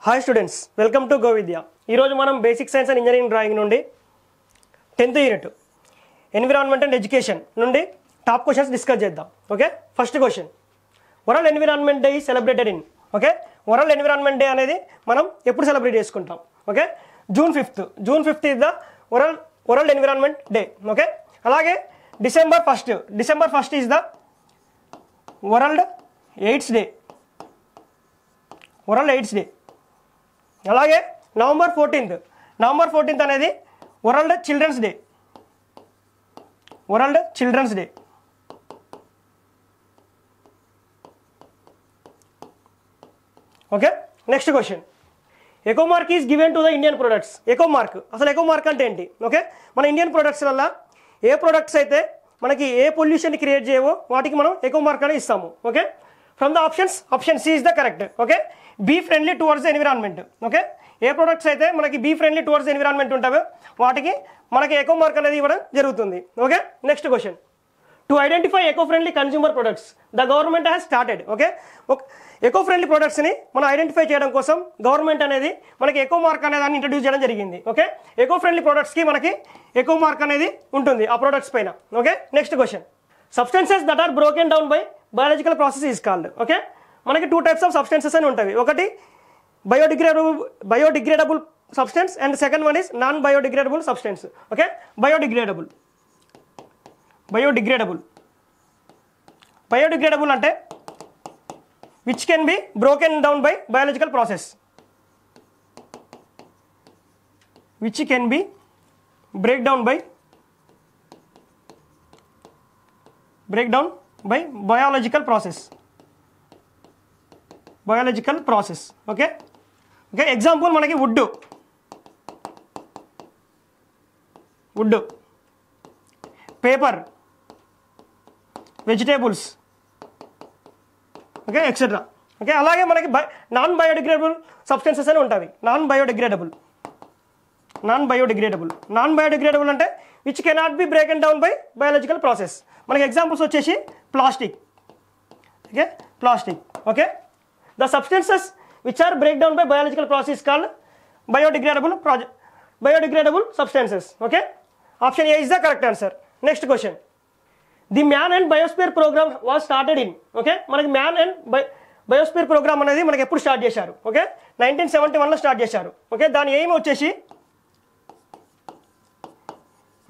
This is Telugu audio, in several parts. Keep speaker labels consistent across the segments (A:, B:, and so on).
A: Hi students, welcome to go Vidya. ఈరోజు మనం basic science and engineering drawing నుండి 10th unit environment and education నుండి టాప్ క్వశ్చన్స్ డిస్కస్ చేద్దాం. Okay, first question, world environment day is celebrated in. Okay, world environment day అనేది మనం ఎప్పుడు సెలబ్రేట్ చేసుకుంటాం? Okay, June 5th is the world environment day. Okay, అలాగే December 1st is the world AIDS day. అలాగే November 14th అనేది world children's day. Okay, next question, echo mark is given to the Indian products. Eco mark, అసలు ఎకో మార్క్ అంటే ఏంటి? ఓకే, మన ఇండియన్ ప్రొడక్ట్స్ వల్ల ఏ ప్రొడక్ట్స్ అయితే మనకి ఏ పొల్యూషన్ క్రియేట్ చేయవో వాటికి మనం ఎకో మార్క్ అనేది ఇస్తాము. Okay, from the option C is the correct. Okay, be friendly towards the environment. Okay, A products అయితే మనకి బీ ఫ్రెండ్లీ టువర్డ్స్ ఎన్విరాన్మెంట్ ఉంటావో వాటికి మనకి ఎకో మార్క్ అనేది ఇవ్వడం జరుగుతుంది. Okay, next question, to identify eco friendly consumer products the government has started. Okay, eco friendly ప్రొడక్ట్స్ని మనం ఐడెంటిఫై చేయడం కోసం గవర్నమెంట్ అనేది మనకి ఎకో మార్క్ అనే దాన్ని ఇంట్రడ్యూస్ చేయడం జరిగింది. ఓకే, ఎకో ఫ్రెండ్లీ ప్రొడక్ట్స్కి మనకి ఎకో మార్క్ అనేది ఉంటుంది ఆ ప్రొడక్ట్స్ పైన. Okay, next question, substances that are broken down by biological process is called. Okay, మనకి 2 types ఆఫ్ సబ్స్టెన్సెస్ అని ఉంటాయి. ఒకటి biodegradable substance and second one is non biodegradable substance. Okay, biodegradable అంటే which can be broken down by biological process. Break down by biological process. Okay, example మనకి wood, paper, vegetables, okay, etcetera. Okay, అలాగే మనకి నాన్ బయోడిగ్రేడబుల్ సబ్స్టెన్సెస్ అని ఉంటాయి. నాన్ బయోడిగ్రేడబుల్ అంటే which cannot be broken down by biological process. మనకి ఎగ్జాంపుల్స్ వచ్చేసి plastic. The substances which are break down by biological process called biodegradable substances. Okay, option A is the correct answer. Next question, the Man and Biosphere program was started in. Okay, మనకి మ్యాన్ అండ్ బయోస్పియర్ ప్రోగ్రామ్ అనేది మనకి ఎప్పుడు స్టార్ట్ చేశారు? ఓకే, 1971లో స్టార్ట్ చేశారు. ఓకే, దాని ఎయిమ్ వచ్చేసి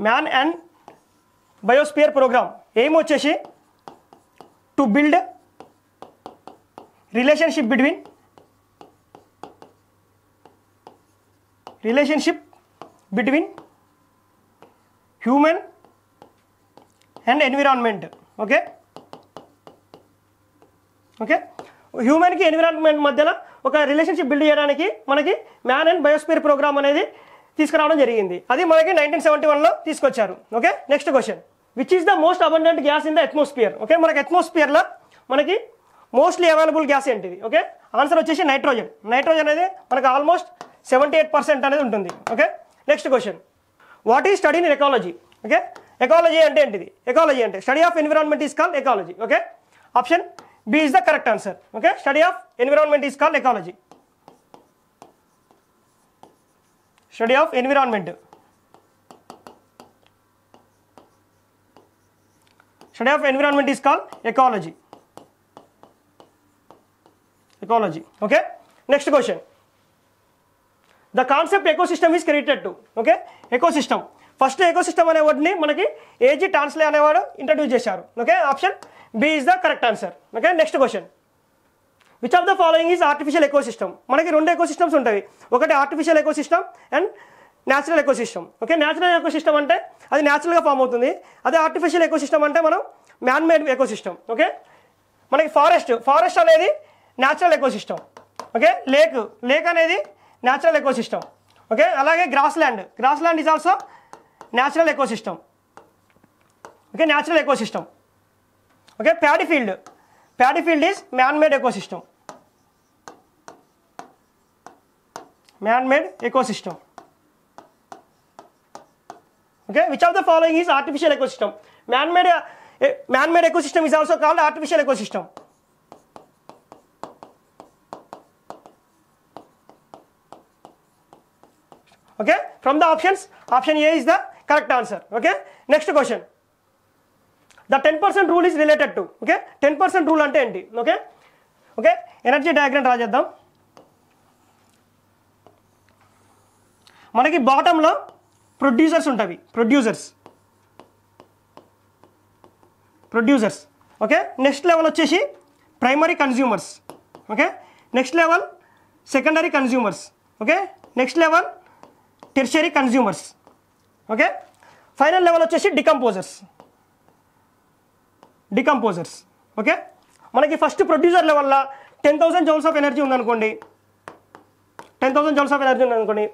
A: man and biosphere programme aim వచ్చేసి to build relationship between human and environment. Okay, హ్యూమన్కి ఎన్విరాన్మెంట్ మధ్యలో ఒక రిలేషన్షిప్ బిల్డ్ చేయడానికి మనకి మ్యాన్ అండ్ బయోస్పియర్ ప్రోగ్రామ్ అనేది తీసుకురావడం జరిగింది. అది మనకి 1971లో తీసుకొచ్చారు. Okay, next question, which is the most abundant gas in the atmosphere. Okay, మనకి అట్మాస్ఫియర్లో మనకి మోస్ట్లీ అవైలబుల్ గ్యాస్ ఏంటిది? ఓకే, ఆన్సర్ వచ్చేసి నైట్రోజన్ అనేది మనకు ఆల్మోస్ట్ 78% అనేది ఉంటుంది. Okay, next question, what is study in ecology? Okay, ecology అంటే ఏంటిది? ఎకాలజీ అంటే study of environment is called ecology. Okay, option B is the correct answer. Okay, study of environment is called ecology. Study of environment is called ecology. Okay, next question, the concept ecosystem is created to. Okay, ecosystem first ecosystem అనే వర్డ్ని మనకి ఏజీ టాన్స్లే అనేవాడు ఇంట్రడ్యూస్ చేశారు. Okay, option B is the correct answer. Okay, next question, which of the following is artificial ecosystem. మనకి 2 ఎకోసిస్టమ్స్ ఉంటాయి. ఒకటి artificial ecosystem and natural ecosystem. Okay, natural ecosystem అంటే అది న్యాచురల్గా ఫామ్ అవుతుంది. అదే ఆర్టిఫిషియల్ ఎకోసిస్టమ్ అంటే మనం మ్యాన్ మేడ్ ఎకోసిస్టమ్. ఓకే, మనకి ఫారెస్ట్ అనేది న్యాచురల్ ఎకోసిస్టమ్. ఓకే, లేక్ అనేది న్యాచురల్ ఎకోసిస్టమ్. ఓకే, అలాగే grassland is also natural ecosystem. Okay, natural ecosystem. Okay, paddy field is man made ecosystem. Okay, which of the following is artificial ecosystem. Man made ecosystem is also called artificial ecosystem. Okay, from the options, option A is the correct answer. Okay, next question. The 10% rule is related to. Okay, 10% rule ante enti. Okay, okay, energy diagram draw చేద్దాం. మనకి బాటమ్ లో ప్రొడ్యూసర్స్ ఉంటాయి, ప్రొడ్యూసర్స్. ఓకే, నెక్స్ట్ లెవెల్ వచ్చేసి primary consumers. Okay, next level secondary consumers. Okay, next level tertiary consumers. Okay, final level వచ్చేసి డికంపోజర్స్. ఓకే, మనకి ఫస్ట్ ప్రొడ్యూసర్ లెవెల్లో 10,000 జౌల్స్ ఆఫ్ ఎనర్జీ ఉందనుకోండి, 10,000 జౌల్స్ ఆఫ్ ఎనర్జీ ఉందనుకోండి,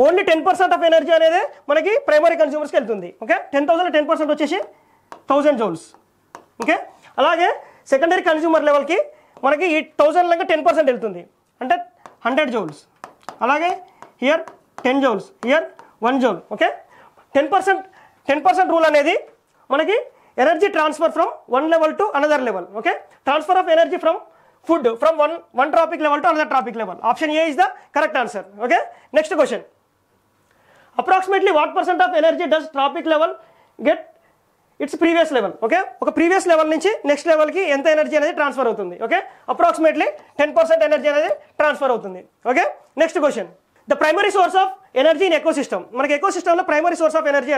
A: ఓన్లీ 10% ఆఫ్ ఎనర్జీ అనేది మనకి ప్రైమరీ కన్స్యూమర్స్కి వెళ్తుంది. ఓకే, 10,000 10% వచ్చేసి 1000 జౌల్స్. ఓకే, అలాగే సెకండరీ కన్స్యూమర్ లెవెల్కి మనకి ఈ 1000 లాగా 10% వెళ్తుంది, అంటే 100 జౌల్స్. అలాగే here 10 joules, here 1 joule. Okay, 10% rule అనేది మనకి energy transfer from one level to another level. Okay, transfer of energy from food from one trophic level to another trophic level. Option A is the correct answer. Okay, next question. Approximately what % of energy does trophic level get its previous level. Okay, ఒక ప్రీవియస్ లెవెల్ నుంచి నెక్స్ట్ లెవెల్కి ఎంత ఎనర్జీ అనేది ట్రాన్స్ఫర్ అవుతుంది. ఓకే, అప్రాక్సిమేట్లీ 10% ఎనర్జీ అనేది ట్రాన్స్ఫర్ అవుతుంది. Okay, next question. The primary source of energy in ecosystem. మనకి ఎకోసిస్టమ్లో ప్రైమరీ సోర్స్ ఆఫ్ ఎనర్జీ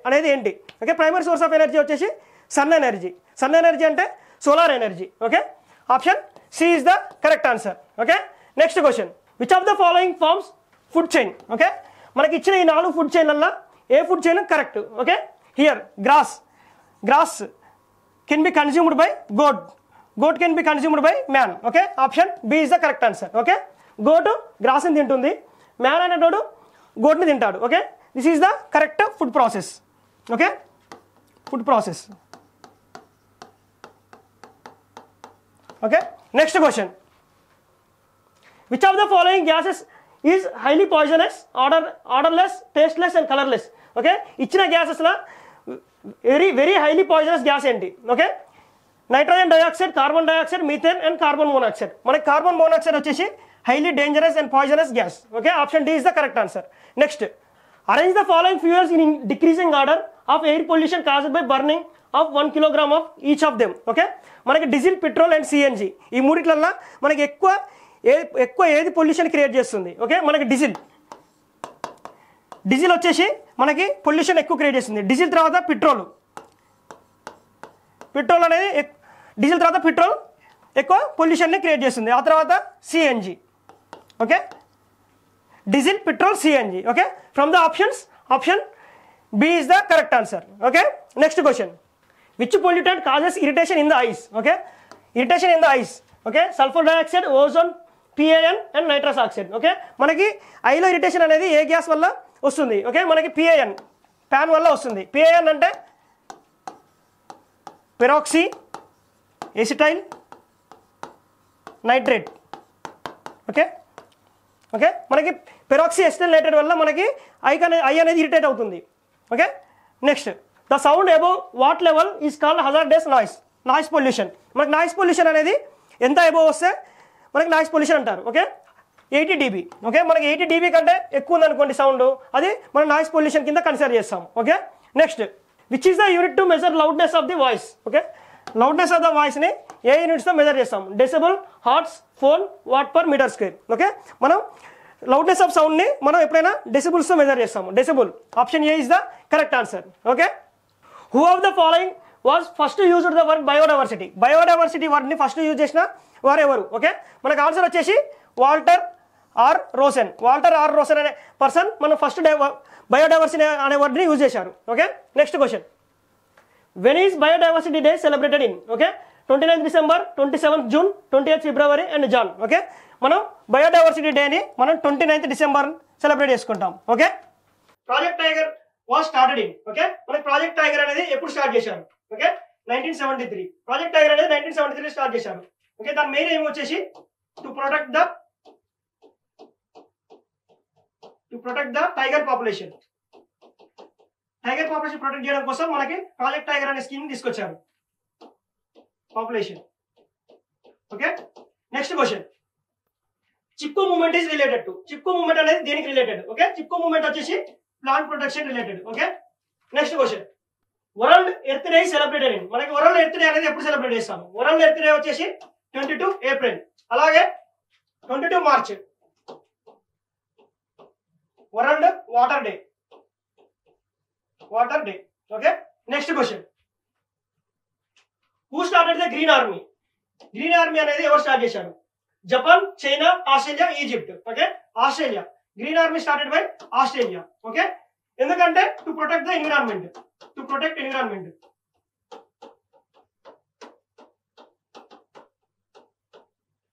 A: అనేది ఏంటి? Okay, primary source of energy వచ్చేసి సన్ ఎనర్జీ. సన్ ఎనర్జీ అంటే solar energy. Okay, option C is the correct answer. Okay, next question. Which of the following forms food chain? Okay, మనకి ఇచ్చిన ఈ 4 ఫుడ్ చైన్లలో ఏ food chain correct? Okay, here grass can be consumed by goat can be consumed by man. Okay, option B is the correct answer. Okay, goat grass ni tintundi, man అనేటోడు goat ni తింటాడు. Okay, this is the correct food process. Okay, food process. Okay, next question. Which of the following gases is highly poisonous, odorless, tasteless and colorless? Okay, ఇచ్చిన గ్యాసెస్ లా వెరీ హైలీ పాయిజనస్ గ్యాస్ ఏంటి? Okay, nitrogen dioxide, carbon dioxide, methane and carbon monoxide. మనకి కార్బన్ మోనాక్సైడ్ వచ్చేసి highly dangerous and poisonous gas. Okay, option D is the correct answer. Next. Arrange the following fuels in decreasing order of air pollution caused by burning of 1 kilogram of each of them. Okay, మనకి డీజిల్, పెట్రోల్ అండ్ సిఎన్జి ఈ మూడిట్లల్లో మనకి ఎక్కువ ఏది పొల్యూషన్ క్రియేట్ చేస్తుంది? ఓకే, మనకి డీజిల్ వచ్చేసి మనకి పొల్యూషన్ ఎక్కువ క్రియేట్ చేస్తుంది. డీజిల్ తర్వాత పెట్రోల్ అనేది డీజిల్ తర్వాత పెట్రోల్ ఎక్కువ పొల్యూషన్ని క్రియేట్ చేస్తుంది. ఆ తర్వాత CNG. Okay, diesel, petrol, CNG. Okay, from the options option B is the correct answer. Okay, next question. Which pollutant causes irritation in the eyes? Okay, irritation in the eyes. Okay, sulphur dioxide, ozone, PAN and nitrous oxide. Okay, మనకి ఐలో ఇరిటేషన్ అనేది ఏ గ్యాస్ వల్ల వస్తుంది? ఓకే, మనకి పిఏఎన్ ప్యాన్ వల్ల వస్తుంది. పిఏఎన్ అంటే పెరాక్సీ ఎసిటైల్ నైట్రేట్. ఓకే, మనకి పెరాక్సీ ఎసిటైల్ నైట్రేట్ వల్ల మనకి ఐ అనేది ఇరిటేట్ అవుతుంది. Okay, next. The sound above what level is called hazardous noise pollution. మనకి నాయిస్ పొల్యూషన్ అనేది ఎంత అబౌవ్ వస్తే మనకి నాయిస్ పొల్యూషన్ అంటారు. Okay, 80 dB. ఓకే, మనకి 80 dB కంటే ఎక్కువ ఉందనుకోండి సౌండ్, అది మనం నాయిస్ పొల్యూషన్ కింద కన్సిడర్ చేస్తాం. Okay, next. Which is the unit to measure loudness of the voice? Okay, loudness of the వాయిస్ని ఏ యూనిట్స్తో మెజర్ చేస్తాం? Decibel, hertz, phon, watt per metre square. Okay, మనం లౌడ్నెస్ ఆఫ్ సౌండ్ని మనం ఎప్పుడైనా డెసిబుల్స్తో మెజర్ చేస్తాము. Decibel. Option A is the correct answer. Okay, who of the following was first used the word biodiversity? Biodiversity వర్డ్ని ఫస్ట్ యూజ్ చేసిన వారెవరు? ఓకే, మనకు ఆన్సర్ వచ్చేసి వాల్టర్ ఆర్ రోసెన్ అనే పర్సన్ మనం ఫస్ట్ బయోడైవర్సిటీ అనే వర్డ్ని యూజ్ చేశారు. Okay, next question. When is biodiversity day celebrated in? Okay, 29th December, 27th June, 20th February and Jan. Okay, మనం బయోడైవర్సిటీ డేని మనం 29th December సెలబ్రేట్ చేసుకుంటాం. Okay, project tiger was started in? Okay, మనకి ప్రాజెక్ట్ టైగర్ అనేది ఎప్పుడు స్టార్ట్ చేశారు? ఓకే, 1973. ప్రాజెక్ట్ టైగర్ అనేది 1973 స్టార్ట్ చేశారు. ఓకే, దాని మెయిన్ ఏం వచ్చేసి to protect the tiger population. Tiger population protect చేయడం కోసం మనకి ప్రాజెక్ట్ టైగర్ అనే స్కీమ్ తీసుకొచ్చారు. Population. Okay, next question. Chipko movement is related to, Chipko movement అనేది దేనికి రిలేటెడ్? ఓకే, చిప్కో మూవ్మెంట్ వచ్చేసి plant protection related. Okay, next question, world earth day celebrated in, మనకి వరల్డ్ ఎర్త్ డే అనేది ఎప్పుడు సెలబ్రేట్ చేస్తాము? వరల్డ్ ఎర్త్ డే వచ్చేసి 22 ఏప్రిల్, అలాగే 22 March world water day, water day. Okay, next question, who started the green army? Green army అనేది ఎవరు స్టార్ట్ చేశారు? Japan, China, Australia, Egypt. Okay, Australia. Green army started by Australia. Okay, ఎందుకంటే to protect the environment, to protect environment.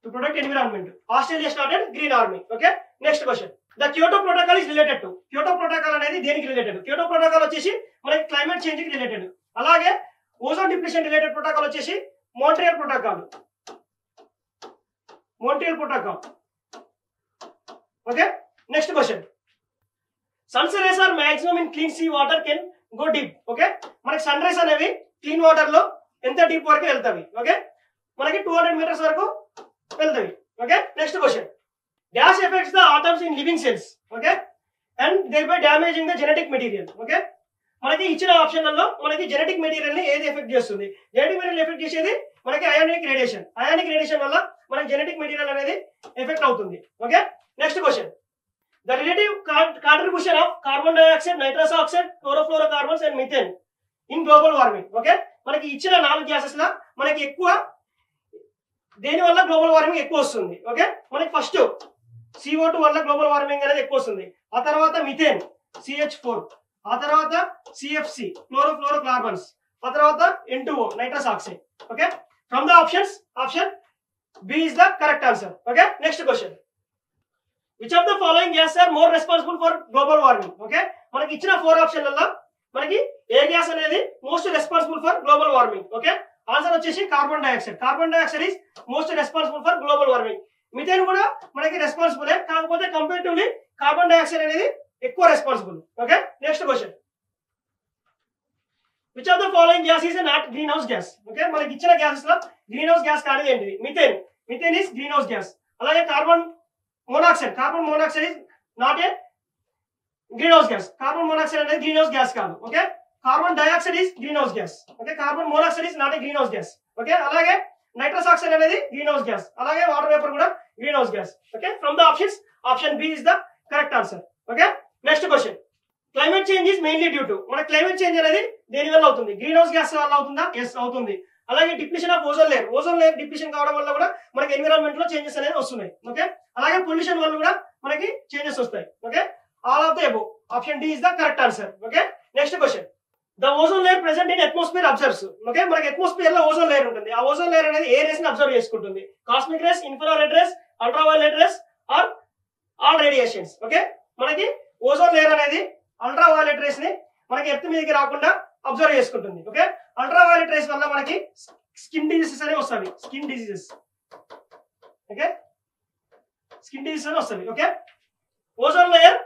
A: To protect environment, Australia started Green Army. Okay, next question. The Kyoto Protocol is related to, Kyoto Protocol అనేది దేనికి రిలేటెడ్? Kyoto Protocol వచ్చేసి మనకి క్లైమేట్ చేంజ్ కి రిలేటెడ్. అలాగే ఓజోన్ డిప్లీషన్ రిలేటెడ్ ప్రోటోకాల్ వచ్చేసి Montreal protocol, Montreal protocol. Okay, next question, sun's rays are maximum in clean sea water can go deep. Okay, మనకి సన్ రేస్ అనేవి క్లీన్ వాటర్ లో ఎంత డీప్ వరకు వెళ్తాయి? ఓకే, మనకి 200 మీటర్స్ వరకు వెళ్తాయి. Okay, next question, dash effects the atoms in living cells. Okay, and thereby damaging the genetic material. Okay, మనకి ఇచ్చిన ఆప్షన్లలో మనకి జెనెటిక్ మెటీరియల్ ని ఏది ఎఫెక్ట్ చేస్తుంది? జెనెటిక్ మెటీరియల్ ఎఫెక్ట్ చేసేది మనకి అయానిక్ రేడియేషన్. అయానిక్ రేడియేషన్ వల్ల మనకి జెనెటిక్ మెటీరియల్ అనేది ఎఫెక్ట్ అవుతుంది. Okay, next question, the relative contribution of carbon dioxide, nitrous oxide, chlorofluorocarbons and methane in global warming. Okay, మనకి ఇచ్చిన 4 గ్యాసెస్ లా మనకి ఎక్కువ దేని వల్ల గ్లోబల్ వార్మింగ్ ఎక్కువ వస్తుంది? ఓకే, మనకి ఫస్ట్ CO2 వల్ల గ్లోబల్ వార్మింగ్ అనేది ఎక్కువ వస్తుంది. ఆ తర్వాత మిథేన్ CH4, ఆ తర్వాత CFC క్లోరోఫ్లోరోకార్బన్స్, ఆ తర్వాత N2O nitrous oxide. Okay, from the options option B is the correct answer. Okay, next question, which of the following gas are more responsible for global warming? Okay, మనకి ఇచ్చిన 4 ఆప్షన్లలో మనకి ఏ గ్యాస్ అనేది most responsible for global warming? Okay, answer వచ్చేసి carbon dioxide. Carbon dioxide is most responsible for global warming. Methane కూడా మనకి రెస్పాన్సిబుల్, కాకపోతే కంపేరిటివ్లీ కార్బన్ డైఆక్సైడ్ అనేది ఎక్కువ responsible. Okay, next question, which of the following gas is not greenhouse gas? Okay, మనకి ఇచ్చిన గ్యాసెస్ లో గ్రీన్ హౌస్ గ్యాస్ కానిది ఏంటిది? Methane. Methane is greenhouse gas. అలాగే carbon monoxide, carbon monoxide is not a greenhouse gas. Carbon monoxide అనేది గ్రీన్ హౌస్ గ్యాస్ కాదు. Okay, carbon dioxide is greenhouse gas. Okay, carbon monoxide is not a greenhouse gas. Okay, అలాగే నైట్రస్ ఆక్సైడ్ అనేది గ్రీన్ హౌస్ గ్యాస్. అలాగే వాటర్ వేపర్ కూడా green house gas. Okay, from the options option B is the correct answer. Okay, next question, climate change is mainly due to, మన క్లైమేట్ చేంజ్ అనేది దేని వల్ల అవుతుంది? గ్రీన్ హౌస్ గ్యాస్ వల్ల అవుతుందా? ఎస్, అవుతుంది. అలాగే depletion of ozone layer, ozone layer depletion కావడం వల్ల కూడా మనకి ఎన్విరాన్మెంట్ లో చేంజెస్ అనేది వస్తున్నాయి. ఓకే, అలాగే పొల్యూషన్ వల్ల కూడా మనకి చేంజెస్ వస్తాయి. Okay, all of the above option D is the correct answer. Okay, next question, the ozone layer present in atmosphere absorbs. Okay, మనకి అట్మాస్ఫియర్ లో ఓజోన్ లేయర్ ఉంటుంది. ఆ ఓజోన్ లేయర్ అనేది ఏ రేస్ ని అబ్జర్వ్ చేసుకుంటుంది? Cosmic rays, infrared rays, ultraviolet rays are all radiations. Okay, మనకి ఓజోన్ లేయర్ అనేది అల్ట్రావైలెట్ రేస్ ని మనకి ఎర్త్ మీదకి రాకుండా అబ్జర్వ్ చేసుకుంటుంది. ఓకే, అల్ట్రావైలెట్ రేస్ వల్ల మనకి స్కిన్ డిసీజెస్ అనేవి వస్తాయి. Skin diseases. Okay, skin diseases అని వస్తుంది. ఓకే, ఓజోన్ లేయర్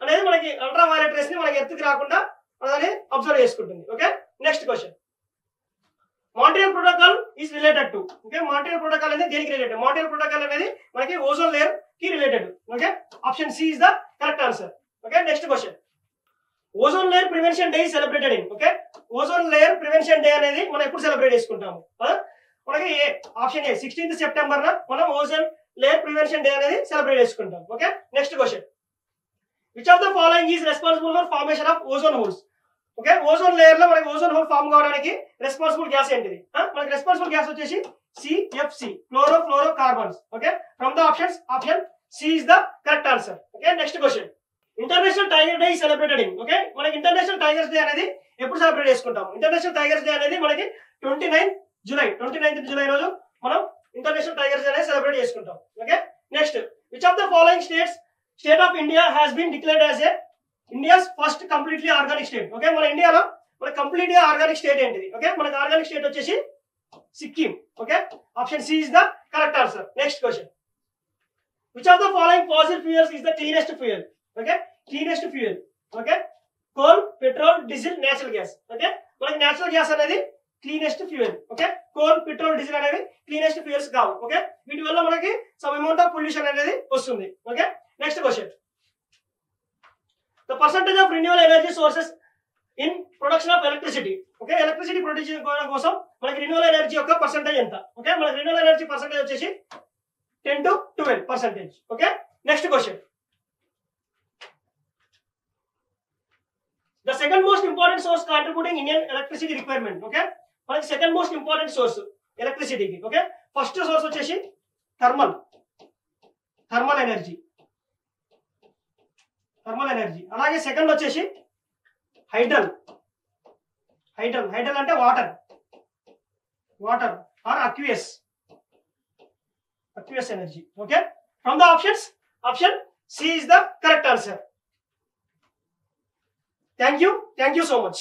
A: అనేది మనకి అల్ట్రావైలెట్ రేస్ ని మనకి ఎర్త్ కి రాకుండా అనేది అబ్జర్వ్ చేసుకుంటుంది. Okay, next question, Montreal protocol is related to. Okay, Montreal protocol అనేది దేనికి రిలేటెడ్? మాంట్రియల్ ప్రోటోకాల్ అనేది మనకి ఓజోన్ లేయర్ కి related. Okay, option C is the correct answer. Okay, next question, ozone layer prevention day celebrated in. Okay, ozone layer prevention day అనేది మనం ఎప్పుడు సెలబ్రేట్ చేసుకుంటాము? మనకి ఆప్షన్ A 16th సెప్టెంబర్ మనం ఓజోన్ లేయర్ ప్రివెన్షన్ డే అనేది సెలబ్రేట్ చేసుకుంటాం. Okay, next question, which of the following is responsible for formation of ozone holes? Okay, ozone layer లో మనకి ఓజోన్ హోల్ ఫామ్ కావడానికి రెస్పాన్సిబుల్ గ్యాస్ ఏంటిది? మనకి రెస్పాన్సిబుల్ గ్యాస్ వచ్చేసి CFC chlorofluorocarbons. Okay, from the options option C is the correct answer. Okay, next question, international tiger day celebrated in. Okay, మనకి ఇంటర్నేషనల్ టైగర్స్ డే అనేది ఎప్పుడు సెలబ్రేట్ చేసుకుంటాము? ఇంటర్నేషనల్ టైగర్స్ డే అనేది మనకి 29th జూలై రోజు మనం ఇంటర్నేషనల్ టైగర్స్ డే అనేది సెలబ్రేట్ చేసుకుంటాం. Okay, next, which of the following state of India has been declared as a India's first completely organic state? Okay, మన ఇండియాలో మన కంప్లీట్ గా ఆర్గానిక్ స్టేట్ ఏంటిది? ఓకే, మనకి ఆర్గానిక్ స్టేట్ వచ్చేసి Sikkim. Okay, option C is the correct answer. Next question, which of the following fossil fuels is the cleanest fuel? Okay, cleanest fuel. Okay, coal, petrol, diesel, natural gas. Okay, మనకి నేచురల్ గ్యాస్ అనేది cleanest fuel. Okay, coal, petrol, diesel అనేవి క్లీనెస్ట్ ఫ్యూయల్స్ కావు. ఓకే, వీటి వల్ల మనకి సమ్ అమౌంట్ ఆఫ్ పొల్యూషన్ అనేది వస్తుంది. Okay, next question. The percentage of renewal energy sources in production of electricity. Okay, electricity produce కోసం మనకి రిన్యూవల్ ఎనర్జీ యొక్క పర్సంటేజ్ ఎంత? ఓకే, మనకి రిన్యూవల్ ఎనర్జీ పర్సంటేజ్ వచ్చేసి 10 to 12%. Okay, next question. The second most important source contributing Indian electricity requirement. Okay, మనకి సెకండ్ మోస్ట్ ఇంపార్టెంట్ సోర్స్ ఎలక్ట్రిసిటీకి. ఓకే, ఫస్ట్ సోర్స్ వచ్చేసి థర్మల్ ఎనర్జీ. అలాగే సెకండ్ వచ్చేసి హైడ్రల్ అంటే water or aqueous energy. Okay, from the options option C is the correct answer. Thank you so much.